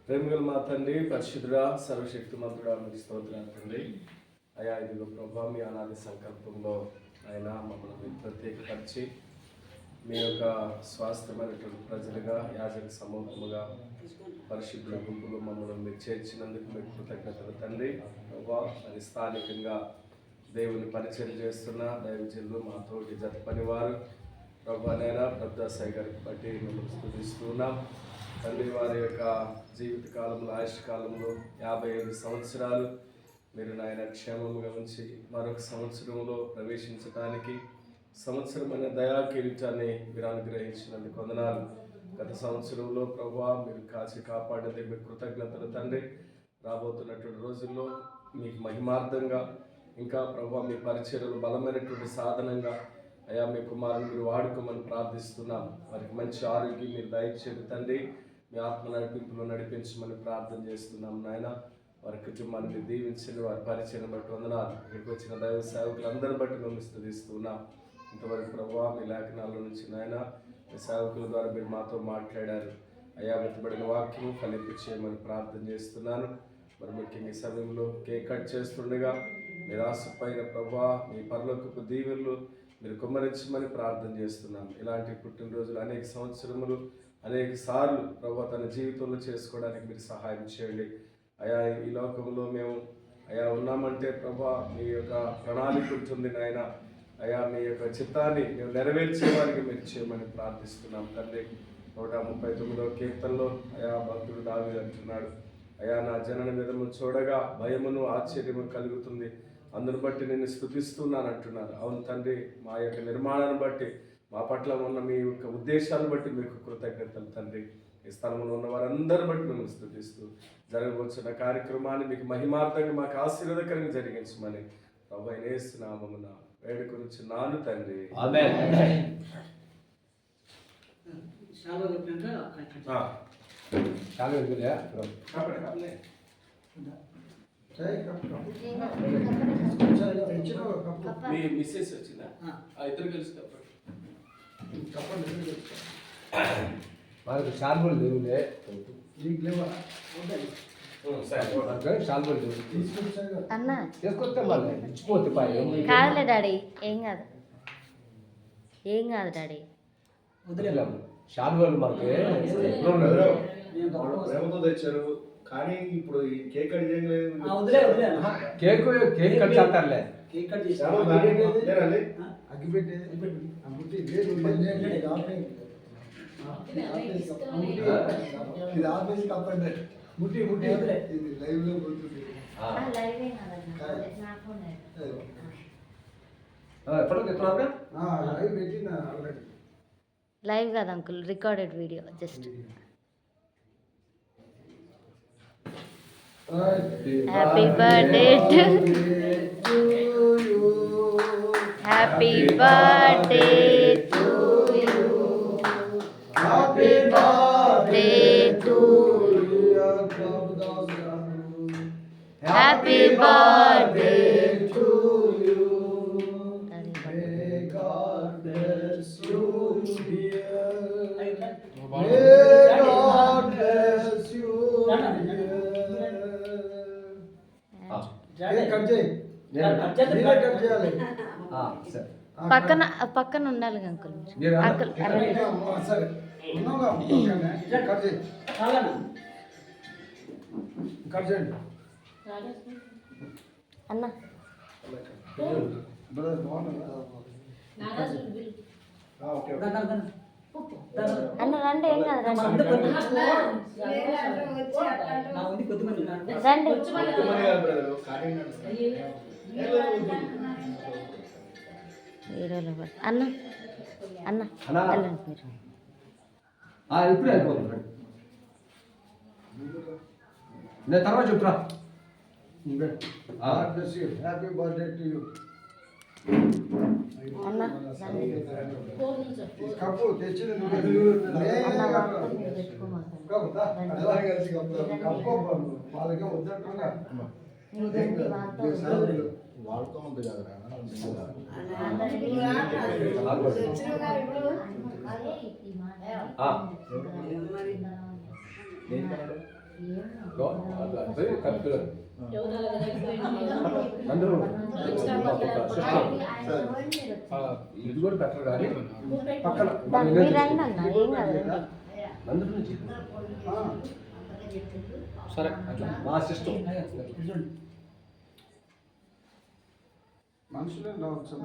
ప్రేమగల మా తండ్రి, పరిశుద్ధుడా, సర్వశక్తిమంతుడా, మీకు స్తోత్రాలు తండ్రి. అయా ఇదిగో ప్రభా, మీ అనాది సంకల్పంలో ఆయన మమ్మల్ని ప్రత్యేకపరిచి మీ యొక్క స్వాస్థ్యమైనటువంటి ప్రజలుగా, యాజక సమూహముగా, పరిశుద్ధుల గుంపులు మమ్మల్ని మీరు చేర్చినందుకు మీకు కృతజ్ఞతలు తండ్రి. ప్రభా, మరి స్థానికంగా దేవుని పరిచయం చేస్తున్న దైవజనులు, మా తోటి జత పనివారు ప్రభానైనా ప్రద్దాసాయి గారికి బట్టి మిమ్మల్ని స్తుతిస్తున్నాం తండ్రి. వారి యొక్క జీవిత కాలంలో, ఆయుష్ కాలంలో 55 సంవత్సరాలు మీరు నాయన క్షేమంగా ఉంచి మరొక సంవత్సరంలో ప్రవేశించడానికి సంవత్సరమైన దయా కిరీటాన్ని మీరు అనుగ్రహించినందుకు వందనాలు. గత సంవత్సరంలో ప్రభా మీరు కాచి కాపాడినందుకు మీకు కృతజ్ఞతలు తండ్రి. రాబోతున్నటువంటి రోజుల్లో మీకు మహిమార్థంగా ఇంకా ప్రభా మీ పరిచర్యలు బలమైనటువంటి సాధనంగా అయా మీ కుమారుని మీరు వాడుకోమని ప్రార్థిస్తున్నాం. వారికి మంచి ఆరోగ్యం మీరు దయచేయండి తండ్రి. మీ ఆత్మ నడిపింపులో నడిపించమని ప్రార్థన చేస్తున్నాం నాయన. వారి కుటుంబాన్ని మీరు దీవించండి, వారి పరిచయం బట్టి వందనాలు. ఇక్కడికి వచ్చిన దైవ సేవకులందరిని బట్టి మేము స్తుతిస్తున్నాం. ఇంతవరకు ప్రభావ మీ లేఖనాల నుంచి నాయన మీ సేవకుల ద్వారా మీరు మాతో మాట్లాడారు. అయా వెతబడిన వాక్యం ఫలింపు చేయమని ప్రార్థన చేస్తున్నాను. మరి ముఖ్యంగా ఈ సమయంలో కేక్ కట్ చేస్తుండగా మీరు ఆశపైన ప్రభావ మీ పరలోకపు దీవెనలు మీరు కుమ్మరించమని ప్రార్థన చేస్తున్నాం. ఇలాంటి పుట్టినరోజులు అనేక సంవత్సరములు, అనేక సార్లు ప్రభావ తన జీవితంలో చేసుకోవడానికి మీరు సహాయం చేయండి. అయా ఈ లోకంలో మేము అయా ఉన్నామంటే ప్రభా మీ యొక్క ప్రణాళిక ఉంటుంది నాయన. అయా మీ యొక్క చిత్తాన్ని మేము నెరవేర్చే వారికి మీరు చేయమని ప్రార్థిస్తున్నాం తండ్రి. 139వ కీర్తనలో అయా భక్తుడు దావీదు అంటున్నాడు, అయా నా జనన విధము చూడగా భయమును ఆశ్చర్యము కలుగుతుంది, అందును బట్టి నేను స్తుతిస్తున్నాను అంటున్నారు. అవును తండ్రి, మా యొక్క నిర్మాణాన్ని బట్టి, మా పట్ల ఉన్న మీ యొక్క ఉద్దేశాలను బట్టి మీకు కృతజ్ఞతలు తండ్రి. ఈ స్థలంలో ఉన్న వారందరి బట్టి మేము స్తుతిస్తూ జరగవచ్చిన కార్యక్రమాన్ని మీకు మహిమార్థంగా మాకు ఆశీర్వాదకరంగా జరిగించమని ప్రభువైన యేసు నామమున వేడుకొనుచున్నాను తండ్రి. ఆమేన్. మీ మిస్సెస్ వచ్చిందా? ఇద్దరు కలిసి వాళ్ళకి షాల్బోలు లేవులే, అన్నా తీసుకొస్తే మళ్ళీ ఇచ్చిపోతే కాదులే డాడీ, ఏం కాదు, ఏం కాదు డాడీ. వదిలేము షాల్బోలు మనకి ప్రేమతో తెచ్చారు. కానీ ఇప్పుడు ఈ కేక్ కట్ కేక్ కట్ చేస్తారులే. లైవ్ కాదు uncle, recorded video just. Happy birthday to you, happy birthday to you, happy birthday to you, happy birthday to you. May God bless you dear, may God bless you dear. పక్కన పక్కన ఉండాలి uncle. Uncle అన్న అన్న రండి, ఏం కాదు రండి రండి. అన్న అన్న వెళ్ళండి మీరు. ఇప్పుడే అయిపోతుంది, నేను తర్వాత చెప్తున్నా. హ్యాపీ బర్త్డే టు యూ అన్న. కప్పు తెచ్చిన వాళ్ళకే వద్దట్టుగా వాడుకోమంది కదరా. అదే కరెక్ట్ అందరూ ఇది కూడా కరెక్ట్ కానీ పక్కన మీరు రండి అన్న ఏం కాదు రండి. అందరూ నుంచి సరే అట్లా మా సిస్టమ్ మనుషులే రావచ్చు